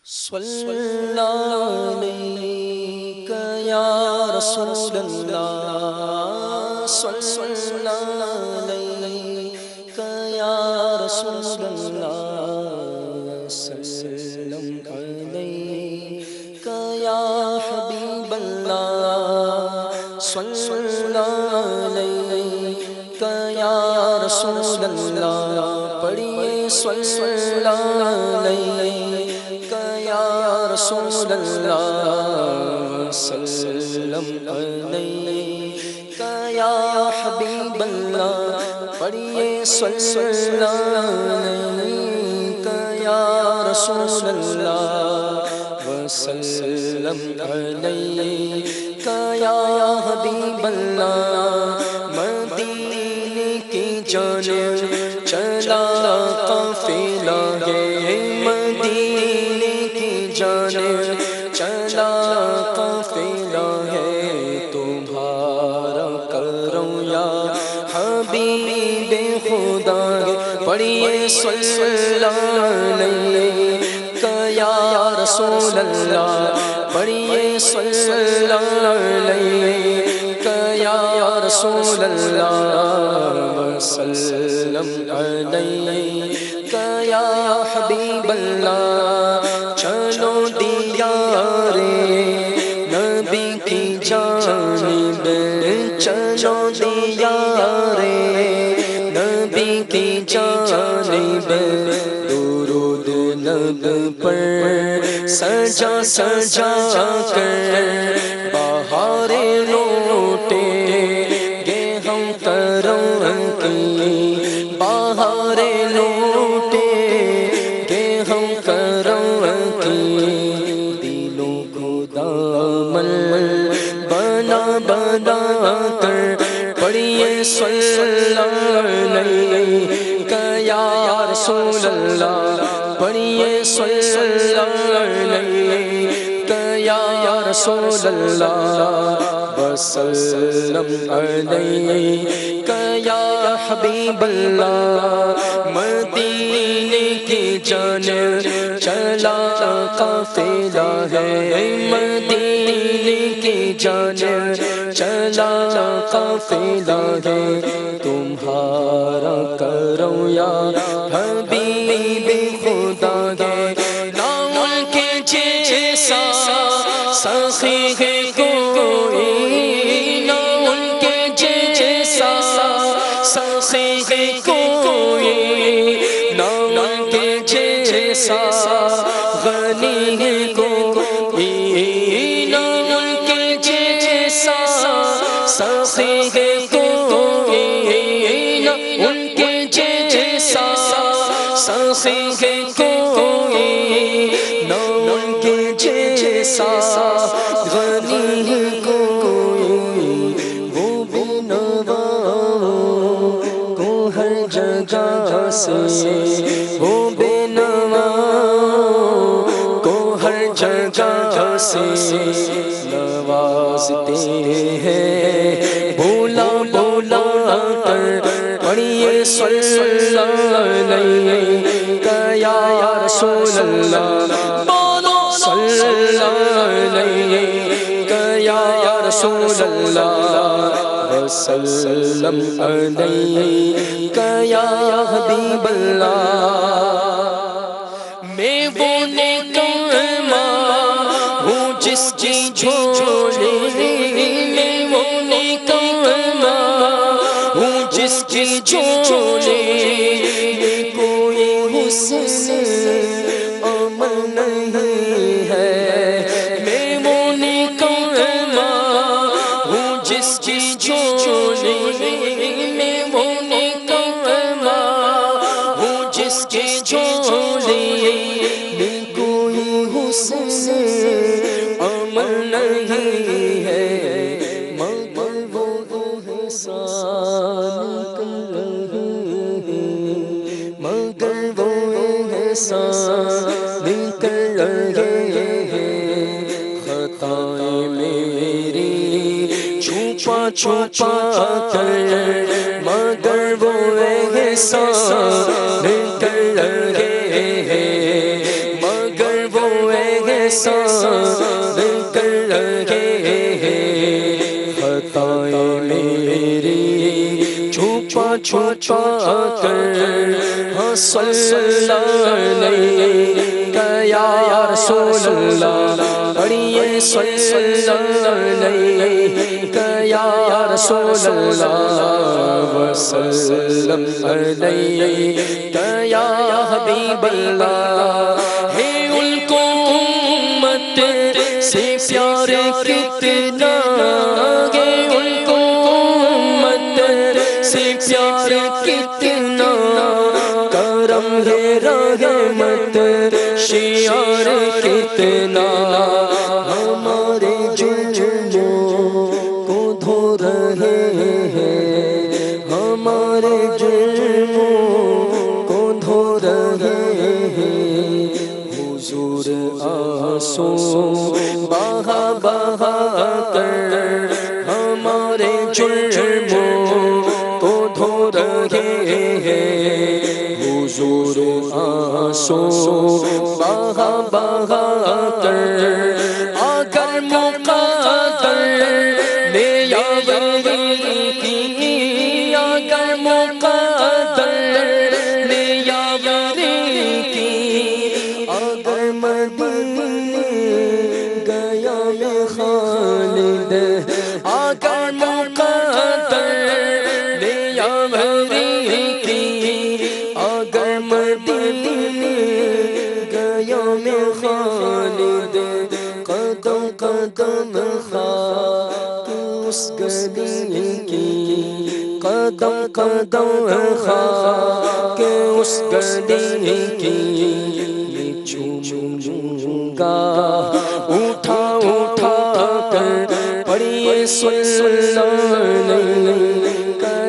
صلی اللہ علیک یا رسول اللہ، صلی اللہ علیک یا رسول اللہ، سلم علیک یا حبیب اللہ، صلی اللہ علیک یا رسول اللہ، پڑھیے صلی اللہ علیک یا رسول اللہ، سلم علیک یا حبیب اللہ، پڑھیے صلی اللہ علیک یا رسول اللہ، وسلم علیک یا حبیب اللہ، مدینے کی جانب چلا قافلہ ہے، مدینے کی جانب چلا قافلہ ہے، تمہارا کرم یا حبیب خدا ہے، پڑھیے صلی اللہ علیک یا رسول اللہ، پڑھیے صلی اللہ علیک یا رسول اللہ، وسلم علیک یا حبیب اللہ، چلو دیار نبی کی جانب، چلو دیار نبی کی جانب، درود لب پر سجا سجا کر بہاریں لوٹے گے ہم کرم کی، بہاریں لوٹے گے ہم کرم کی، دلوں کو دامن بنا بنا کر، پڑھیے صلی اللہ علیک یا رسول اللہ، پڑھیے صلی اللہ علیک یا رسول اللہ، وسلم علیک یا حبیب اللہ، مدینے کی جانب چلا قافلہ ہے، مدینے کی جانب چلا قافلہ ہے، تمہارا کرم یا حبیب خدا ہے، نہ ان کے جیسا سخی ہے کوئی، نہ ان کے جیسا سخی ہے کوئی، نہ ان کے جیسا غنی ہے کوئی، نہ ان کے جیسا سخی ہے کوئی، نہ ان کے جیسا سخی ہے کوئی، نہ ان کے جیسا غنی ہے کوئی، وہ بے نوا کو ہر جگہ سے، وہ بے نوا کو ہر جگہ سے نوازتے ہیں، بولا بولا کر، پڑھیے صلی اللہ علیک یا رسول اللہ، بولو صلی اللہ علیک یا رسول اللہ، وسلم علیک یا حبیب اللہ، میں وہ نکما ہوں جس کی جھولی، میں وہ نکما ہوں جس کی جھولی، کوئی حسن عمل نہیں ہے، میں وہ نکما ہوں جس کی جھولی، میں وہ نکما ہوں جس کی جھولی، کوئی حسن عمل نہیں ہے، مگر وہ احسان کر رہے ہیں، مگر وہ احسان کر رہے ہیں، خطائیں میری چھپا چھپا کر، مگر وہ احسان کر رہے ہیں، مگر وہ وہ احسان کر رہے ہیں، خطائیں میری چھپا چھپا کر ہاں صلی علیہ یا رسول اللہ، پڑھیے صلی علیہ یا رسول اللہ وسلم علیہ یا حبیب اللہ، ہے ان کو امت سے پیار کتنا، ہے ان کو امت سے پیار کتنا، کرم ہے رحمت شیار کتنا، ہمارے جرموں کو دھو رہے ہیں، ہمارے جرموں کو دھو رہے ہیں، حضور آنسو بہا بہا کر ہمارے جرموں کو دھو رہے ہیں، حضور آنسو بہا بہا کر، اگر مقدر نے یاوری کی، اگر مقدر نے یاوری کی، اگر مدینے گیا میں خالد، اگر مقدر نے یاوری کی، اگر مدینے گیا میں خالد، قدم قدم خاک اس گلی کی، قدم قدم خاک اس گلی کی، چوموں گا اٹھا اٹھا کر، پڑھیے صلی علیہ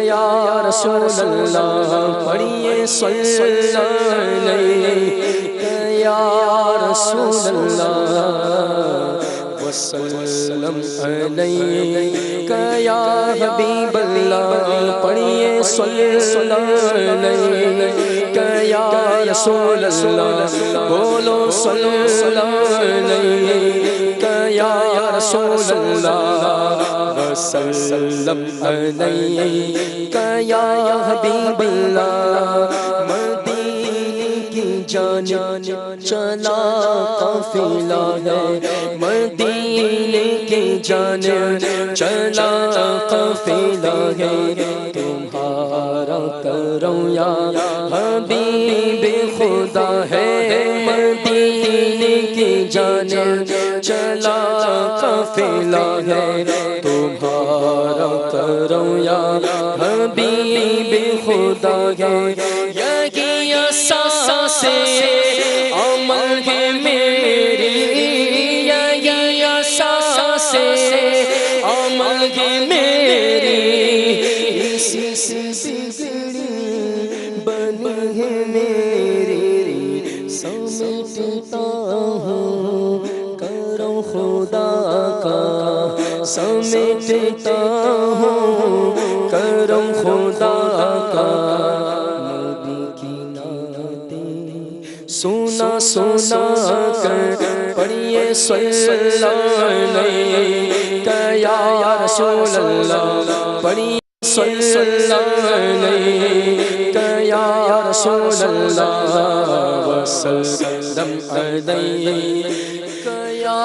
یا رسول اللہ، پڑھیے صلی علیہ یا رسول اللہ وسلم علیہ یا حبیب اللہ، پڑھیے صلی علیہ یا رسول اللہ، بولو صلی علیہ یا رسول اللہ وسلم علیہ یا حبیب اللہ، مدینے کی جانب چلا قافلہ ہے، مدینے کی جانب چلا قافلہ ہے، تمہارا کرم یا حبیب خدا ہے، مدینے کی جانب چلا قافلہ ہے، تمہارا کرم یا حبیب خدا ہے، یہی اساس عمل ہے میری، یہی اساس عمل ہے میری، اسی سے بگڑی بنی ہے میری، سمیٹتا ہوں کرم خدا کا، سمیٹتا ہوں کرم خدا کا، نبی کی نعتیں سنا سنا کر، پڑھیے صلی علیہ یا رسول اللہ، پڑھیے صلی علیہ یا رسول اللہ وسلم علیہ یا